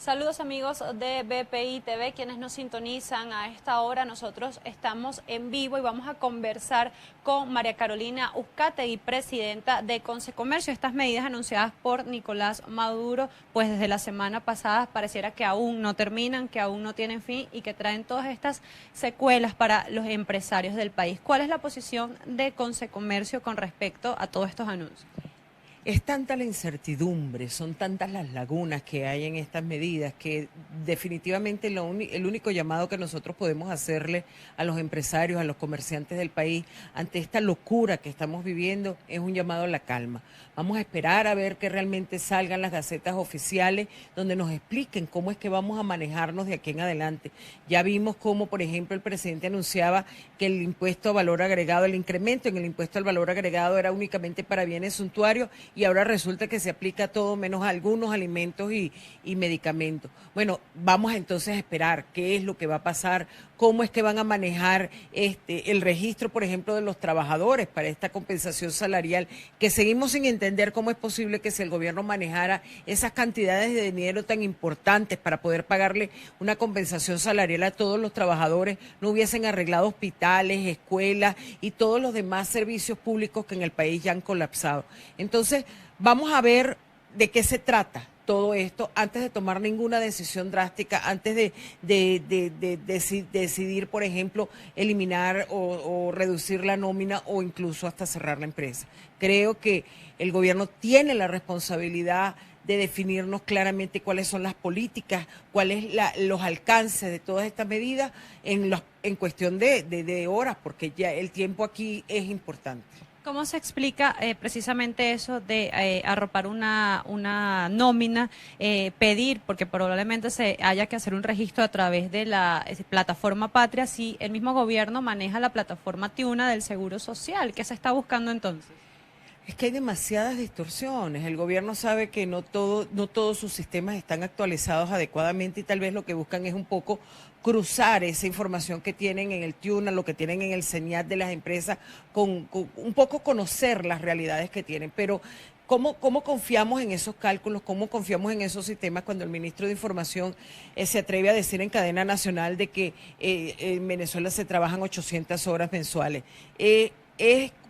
Saludos amigos de BPI TV, quienes nos sintonizan a esta hora. Nosotros estamos en vivo y vamos a conversar con María Carolina Uzcategui, presidenta de Concecomercio. Estas medidas anunciadas por Nicolás Maduro, pues desde la semana pasada pareciera que aún no terminan, que aún no tienen fin y que traen todas estas secuelas para los empresarios del país. ¿Cuál es la posición de Concecomercio con respecto a todos estos anuncios? Es tanta la incertidumbre, son tantas las lagunas que hay en estas medidas que definitivamente el único llamado que nosotros podemos hacerle a los empresarios, a los comerciantes del país, ante esta locura que estamos viviendo, es un llamado a la calma. Vamos a esperar a ver que realmente salgan las gacetas oficiales donde nos expliquen cómo es que vamos a manejarnos de aquí en adelante. Ya vimos cómo, por ejemplo, el presidente anunciaba que el impuesto a valor agregado, el incremento en el impuesto al valor agregado era únicamente para bienes suntuarios y ahora resulta que se aplica todo menos a algunos alimentos y medicamentos. Bueno, vamos entonces a esperar qué es lo que va a pasar, cómo es que van a manejar el registro, por ejemplo, de los trabajadores para esta compensación salarial, que seguimos sin entender cómo es posible que si el gobierno manejara esas cantidades de dinero tan importantes para poder pagarle una compensación salarial a todos los trabajadores, no hubiesen arreglado hospitales, escuelas y todos los demás servicios públicos que en el país ya han colapsado. Entonces, vamos a ver de qué se trata todo esto antes de tomar ninguna decisión drástica, antes de decidir, por ejemplo, eliminar o reducir la nómina o incluso hasta cerrar la empresa. Creo que el gobierno tiene la responsabilidad de definirnos claramente cuáles son las políticas, cuáles los alcances de todas estas medidas en cuestión de horas, porque ya el tiempo aquí es importante. ¿Cómo se explica precisamente eso de arropar una nómina, pedir, porque probablemente se haya que hacer un registro a través de la plataforma Patria, si el mismo gobierno maneja la plataforma Tiuna del Seguro Social? ¿Qué se está buscando entonces? Es que hay demasiadas distorsiones. El gobierno sabe que no todos sus sistemas están actualizados adecuadamente y tal vez lo que buscan es un poco cruzar esa información que tienen en el TIUNA, lo que tienen en el CENIAT de las empresas, con un poco conocer las realidades que tienen. Pero ¿cómo confiamos en esos cálculos? ¿Cómo confiamos en esos sistemas cuando el ministro de Información se atreve a decir en cadena nacional de que en Venezuela se trabajan 800 horas mensuales?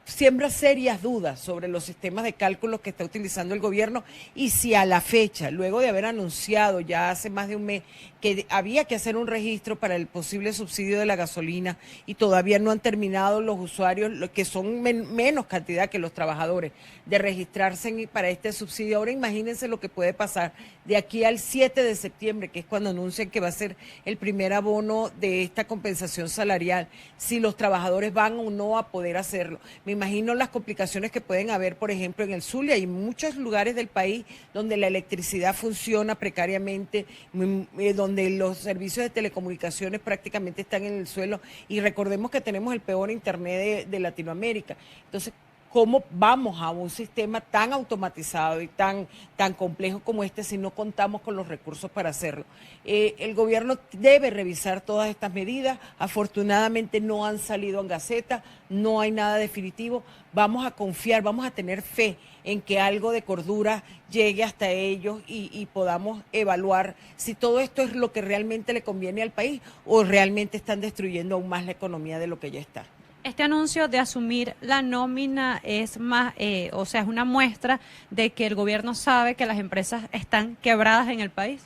Siembra serias dudas sobre los sistemas de cálculos que está utilizando el gobierno y si a la fecha, luego de haber anunciado ya hace más de un mes que había que hacer un registro para el posible subsidio de la gasolina y todavía no han terminado los usuarios, que son menos cantidad que los trabajadores, de registrarse para este subsidio. Ahora imagínense lo que puede pasar de aquí al 7 de septiembre, que es cuando anuncian que va a ser el primer abono de esta compensación salarial, si los trabajadores van o no a poder hacerlo. Me imagino las complicaciones que pueden haber, por ejemplo, en el Zulia y muchos lugares del país donde la electricidad funciona precariamente, donde los servicios de telecomunicaciones prácticamente están en el suelo y recordemos que tenemos el peor internet de Latinoamérica. Entonces, ¿cómo vamos a un sistema tan automatizado y tan complejo como este si no contamos con los recursos para hacerlo? El gobierno debe revisar todas estas medidas. Afortunadamente no han salido en Gaceta, no hay nada definitivo. Vamos a confiar, vamos a tener fe en que algo de cordura llegue hasta ellos y podamos evaluar si todo esto es lo que realmente le conviene al país o realmente están destruyendo aún más la economía de lo que ya está. Este anuncio de asumir la nómina es más, o sea, es una muestra de que el gobierno sabe que las empresas están quebradas en el país.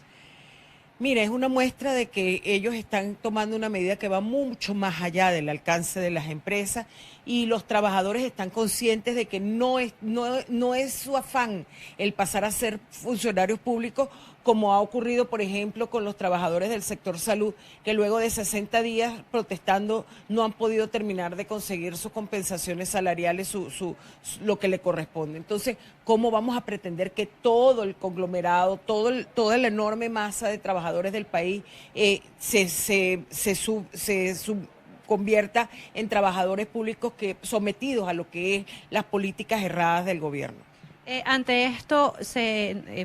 Mira, es una muestra de que ellos están tomando una medida que va mucho más allá del alcance de las empresas y los trabajadores están conscientes de que no es su afán el pasar a ser funcionarios públicos, como ha ocurrido, por ejemplo, con los trabajadores del sector salud, que luego de 60 días protestando no han podido terminar de conseguir sus compensaciones salariales, lo que le corresponde. Entonces, ¿cómo vamos a pretender que todo el conglomerado, toda la enorme masa de trabajadores del país convierta en trabajadores públicos sometidos a lo que es las políticas erradas del gobierno? Ante esto,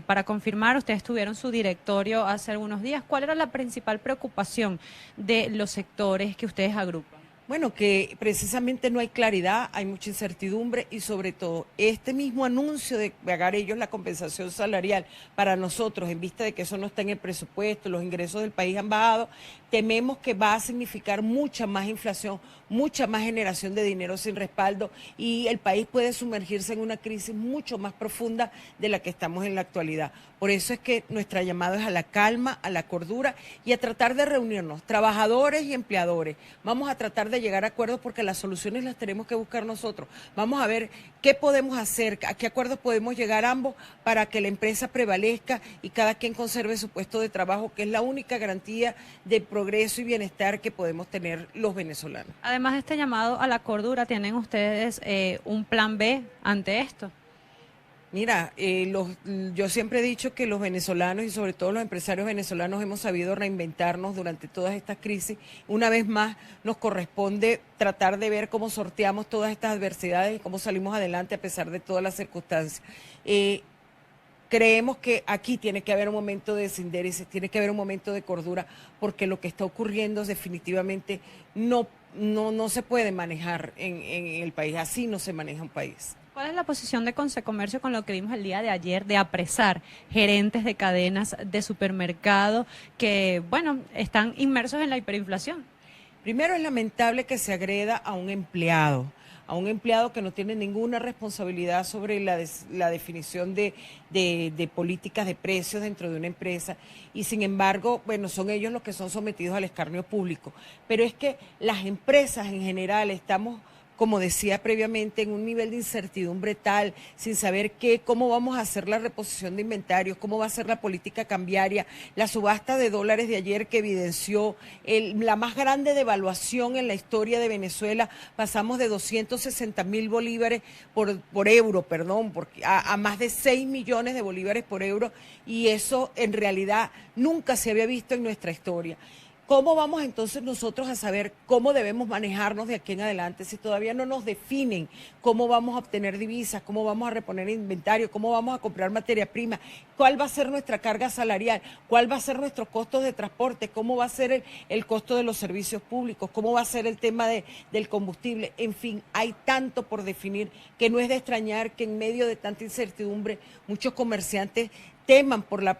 para confirmar, ustedes tuvieron su directorio hace algunos días. ¿Cuál era la principal preocupación de los sectores que ustedes agrupan? Bueno, que precisamente no hay claridad, hay mucha incertidumbre y sobre todo este mismo anuncio de pagar ellos la compensación salarial para nosotros, en vista de que eso no está en el presupuesto, los ingresos del país han bajado, tememos que va a significar mucha más inflación, mucha más generación de dinero sin respaldo y el país puede sumergirse en una crisis mucho más profunda de la que estamos en la actualidad. Por eso es que nuestra llamada es a la calma, a la cordura y a tratar de reunirnos, trabajadores y empleadores. Vamos a tratar de llegar a acuerdos porque las soluciones las tenemos que buscar nosotros. Vamos a ver qué podemos hacer, a qué acuerdos podemos llegar ambos para que la empresa prevalezca y cada quien conserve su puesto de trabajo, que es la única garantía de progreso y bienestar que podemos tener los venezolanos. Además de este llamado a la cordura, ¿tienen ustedes un plan B ante esto? Mira, yo siempre he dicho que los venezolanos y sobre todo los empresarios venezolanos hemos sabido reinventarnos durante todas estas crisis. Una vez más nos corresponde tratar de ver cómo sorteamos todas estas adversidades y cómo salimos adelante a pesar de todas las circunstancias. Creemos que aquí tiene que haber un momento de sindéresis, tiene que haber un momento de cordura, porque lo que está ocurriendo definitivamente no se puede manejar en el país, así no se maneja un país. ¿Cuál es la posición de Consecomercio con lo que vimos el día de ayer de apresar gerentes de cadenas de supermercado que, bueno, están inmersos en la hiperinflación? Primero, es lamentable que se agreda a un empleado que no tiene ninguna responsabilidad sobre la definición de políticas de precios dentro de una empresa y sin embargo, bueno, son ellos los que son sometidos al escarnio público. Pero es que las empresas en general estamos, como decía previamente, en un nivel de incertidumbre tal, sin saber cómo vamos a hacer la reposición de inventarios, cómo va a ser la política cambiaria, la subasta de dólares de ayer que evidenció la más grande devaluación en la historia de Venezuela, pasamos de 260.000 bolívares por euro, a más de 6 millones de bolívares por euro, y eso en realidad nunca se había visto en nuestra historia. ¿Cómo vamos entonces nosotros a saber cómo debemos manejarnos de aquí en adelante si todavía no nos definen cómo vamos a obtener divisas, cómo vamos a reponer inventario, cómo vamos a comprar materia prima, cuál va a ser nuestra carga salarial, cuál va a ser nuestros costos de transporte, cómo va a ser el costo de los servicios públicos, cómo va a ser el tema del combustible? En fin, hay tanto por definir que no es de extrañar que en medio de tanta incertidumbre muchos comerciantes teman por la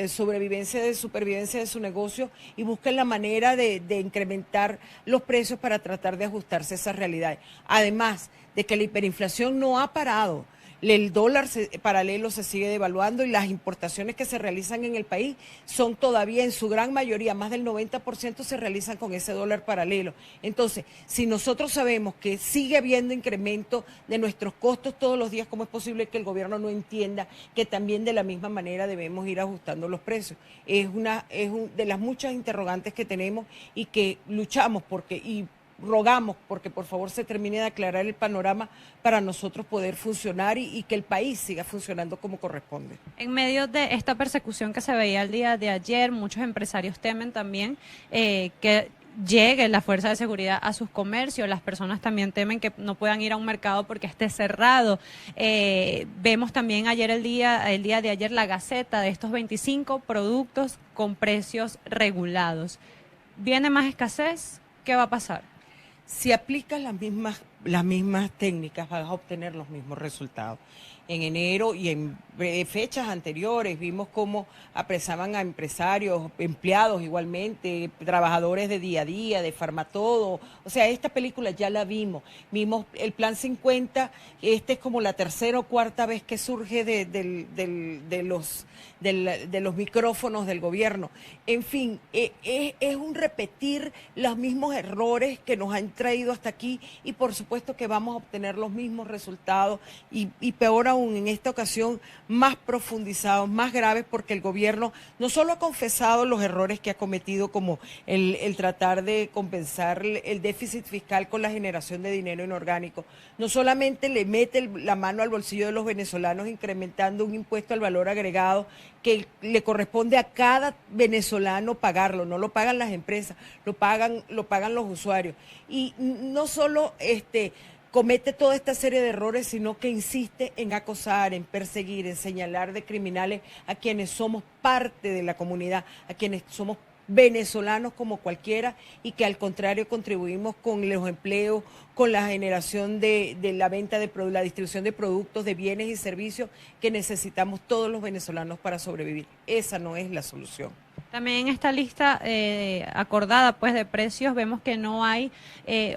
supervivencia de su negocio y busquen la manera de incrementar los precios para tratar de ajustarse a esas realidades. Además de que la hiperinflación no ha parado. El dólar paralelo se sigue devaluando y las importaciones que se realizan en el país son todavía en su gran mayoría, más del 90% se realizan con ese dólar paralelo. Entonces, si nosotros sabemos que sigue habiendo incremento de nuestros costos todos los días, ¿cómo es posible que el gobierno no entienda que también de la misma manera debemos ir ajustando los precios? Es de las muchas interrogantes que tenemos y que luchamos y rogamos porque por favor se termine de aclarar el panorama para nosotros poder funcionar y que el país siga funcionando como corresponde. En medio de esta persecución que se veía el día de ayer, muchos empresarios temen también que llegue la fuerza de seguridad a sus comercios. Las personas también temen que no puedan ir a un mercado porque esté cerrado. Vemos también el día de ayer la gaceta de estos 25 productos con precios regulados. ¿Viene más escasez? ¿Qué va a pasar? Si aplicas las mismas técnicas, vas a obtener los mismos resultados. En enero y en fechas anteriores vimos cómo apresaban a empresarios, empleados igualmente, trabajadores de día a día, de Farmatodo. O sea, esta película ya la vimos. Vimos el Plan 50, es como la tercera o cuarta vez que surge de los micrófonos del gobierno. En fin, es un repetir los mismos errores que nos han traído hasta aquí y por supuesto que vamos a obtener los mismos resultados y peor aún en esta ocasión más profundizados, más graves, porque el gobierno no solo ha confesado los errores que ha cometido como el tratar de compensar el déficit fiscal con la generación de dinero inorgánico, no solamente le mete la mano al bolsillo de los venezolanos incrementando un impuesto al valor agregado que le corresponde a cada venezolano pagarlo, no lo pagan las empresas, lo pagan los usuarios. Y no solo comete toda esta serie de errores, sino que insiste en acosar, en perseguir, en señalar de criminales a quienes somos parte de la comunidad, a quienes somos venezolanos como cualquiera y que al contrario contribuimos con los empleos, con la generación de la venta la distribución de productos, de bienes y servicios que necesitamos todos los venezolanos para sobrevivir. Esa no es la solución. También en esta lista acordada pues de precios vemos que no hay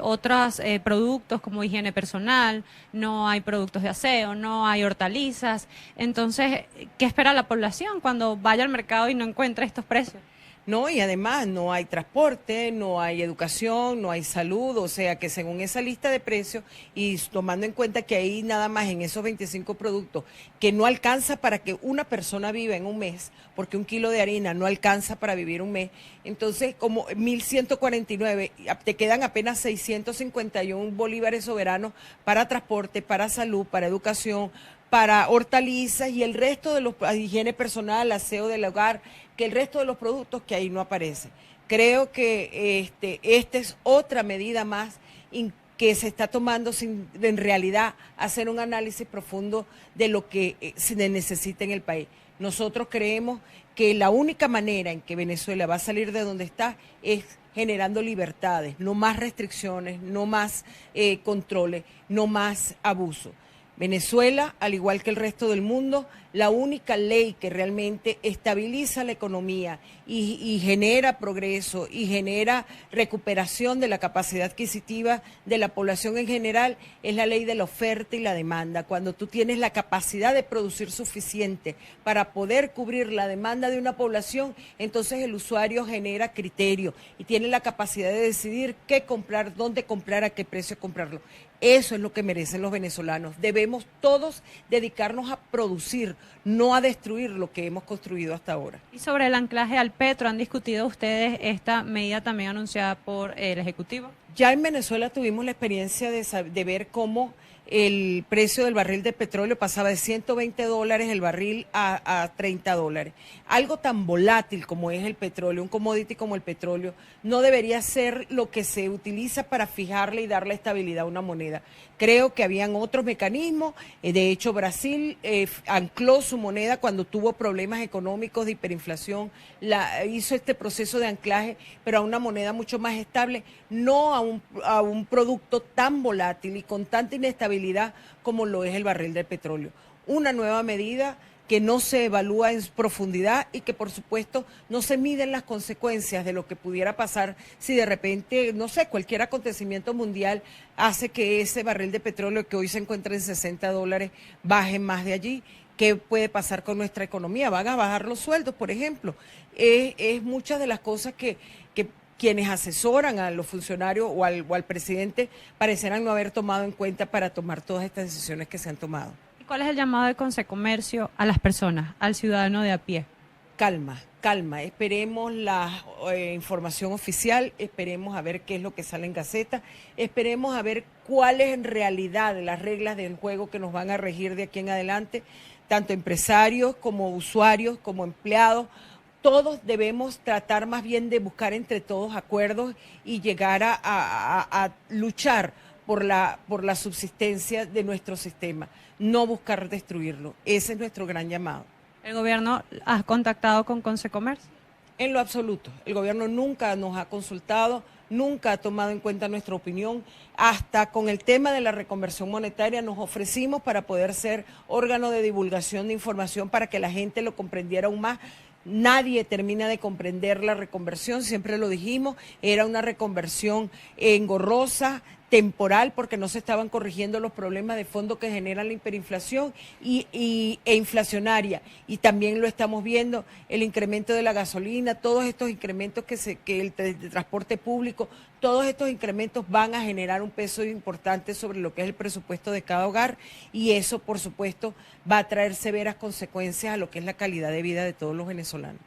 otros productos como higiene personal, no hay productos de aseo, no hay hortalizas. Entonces, ¿qué espera la población cuando vaya al mercado y no encuentre estos precios? No, y además no hay transporte, no hay educación, no hay salud, o sea que según esa lista de precios y tomando en cuenta que hay nada más en esos 25 productos que no alcanza para que una persona viva en un mes, porque un kilo de harina no alcanza para vivir un mes, entonces como 1.149, te quedan apenas 651 bolívares soberanos para transporte, para salud, para educación, para hortalizas y el resto de los higiene personal, aseo del hogar, que el resto de los productos que ahí no aparece. Creo que esta es otra medida más que se está tomando sin en realidad hacer un análisis profundo de lo que se necesita en el país. Nosotros creemos que la única manera en que Venezuela va a salir de donde está es generando libertades, no más restricciones, no más controles, no más abuso. Venezuela, al igual que el resto del mundo, la única ley que realmente estabiliza la economía y genera progreso y genera recuperación de la capacidad adquisitiva de la población en general es la ley de la oferta y la demanda. Cuando tú tienes la capacidad de producir suficiente para poder cubrir la demanda de una población, entonces el usuario genera criterio y tiene la capacidad de decidir qué comprar, dónde comprar, a qué precio comprarlo. Eso es lo que merecen los venezolanos. Debemos todos dedicarnos a producir, no a destruir lo que hemos construido hasta ahora. Y sobre el anclaje al petro, ¿han discutido ustedes esta medida también anunciada por el Ejecutivo? Ya en Venezuela tuvimos la experiencia de ver cómo el precio del barril de petróleo pasaba de $120 el barril a $30. Algo tan volátil como es el petróleo, un commodity como el petróleo, no debería ser lo que se utiliza para fijarle y darle estabilidad a una moneda. Creo que habían otros mecanismos, de hecho Brasil ancló su moneda cuando tuvo problemas económicos de hiperinflación, hizo este proceso de anclaje, pero a una moneda mucho más estable, no a un producto tan volátil y con tanta inestabilidad como lo es el barril de petróleo. Una nueva medida que no se evalúa en profundidad y que por supuesto no se miden las consecuencias de lo que pudiera pasar si de repente, no sé, cualquier acontecimiento mundial hace que ese barril de petróleo que hoy se encuentra en $60 baje más de allí. ¿Qué puede pasar con nuestra economía? Van a bajar los sueldos, por ejemplo. Es muchas de las cosas que quienes asesoran a los funcionarios o al presidente parecerán no haber tomado en cuenta para tomar todas estas decisiones que se han tomado. ¿Y cuál es el llamado de Consecomercio a las personas, al ciudadano de a pie? Calma, calma, esperemos la información oficial, esperemos a ver qué es lo que sale en Gaceta, esperemos a ver cuáles en realidad las reglas del juego que nos van a regir de aquí en adelante, tanto empresarios como usuarios, como empleados. Todos debemos tratar más bien de buscar entre todos acuerdos y llegar a luchar por la subsistencia de nuestro sistema, no buscar destruirlo. Ese es nuestro gran llamado. ¿El gobierno ha contactado con Consecomercio? En lo absoluto. El gobierno nunca nos ha consultado, nunca ha tomado en cuenta nuestra opinión. Hasta con el tema de la reconversión monetaria nos ofrecimos para poder ser órgano de divulgación de información para que la gente lo comprendiera aún más. Nadie termina de comprender la reconversión, siempre lo dijimos, era una reconversión engorrosa, temporal, porque no se estaban corrigiendo los problemas de fondo que generan la hiperinflación e inflacionaria. Y también lo estamos viendo, el incremento de la gasolina, todos estos incrementos que el transporte público, todos estos incrementos van a generar un peso importante sobre lo que es el presupuesto de cada hogar y eso, por supuesto, va a traer severas consecuencias a lo que es la calidad de vida de todos los venezolanos.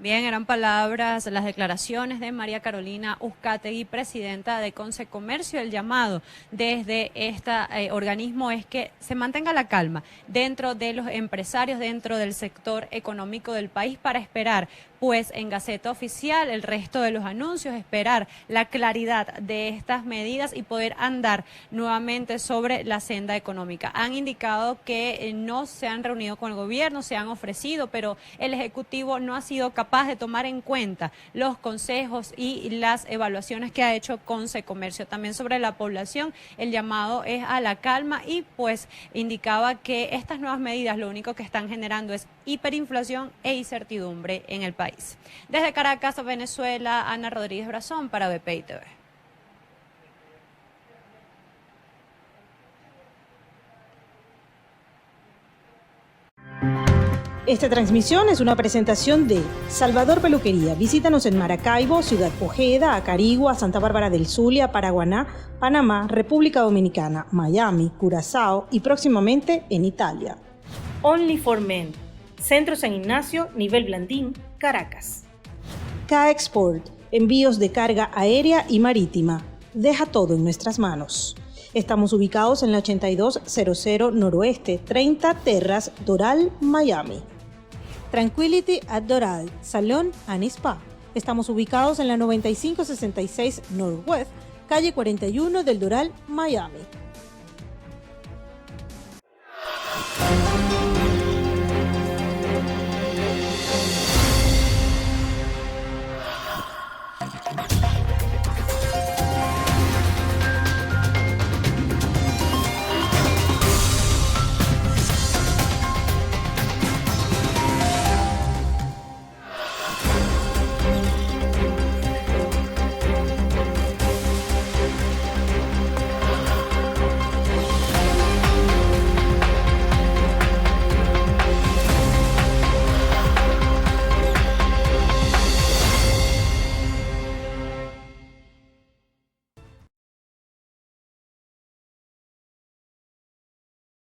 Bien, eran palabras, las declaraciones de María Carolina Uzcategui, presidenta de Consecomercio. El llamado desde este organismo es que se mantenga la calma dentro de los empresarios, dentro del sector económico del país para esperar pues en Gaceta Oficial el resto de los anuncios, esperar la claridad de estas medidas y poder andar nuevamente sobre la senda económica. Han indicado que no se han reunido con el gobierno, se han ofrecido, pero el Ejecutivo no ha sido capaz de tomar en cuenta los consejos y las evaluaciones que ha hecho Concecomercio. También sobre la población, el llamado es a la calma y pues indicaba que estas nuevas medidas lo único que están generando es hiperinflación e incertidumbre en el país. Desde Caracas, Venezuela, Ana Rodríguez Brazón para BPI TV. Esta transmisión es una presentación de Salvador Peluquería. Visítanos en Maracaibo, Ciudad Ojeda, Acarigua, Santa Bárbara del Zulia, Paraguaná, Panamá, República Dominicana, Miami, Curazao y próximamente en Italia. Only for Men. Centro San Ignacio, Nivel Blandín, Caracas. K-Export. Envíos de carga aérea y marítima. Deja todo en nuestras manos. Estamos ubicados en la 8200 Noroeste, 30 Terras, Doral, Miami. Tranquility at Doral, Salón and Spa. Estamos ubicados en la 9566 Northwest, calle 41 del Doral, Miami.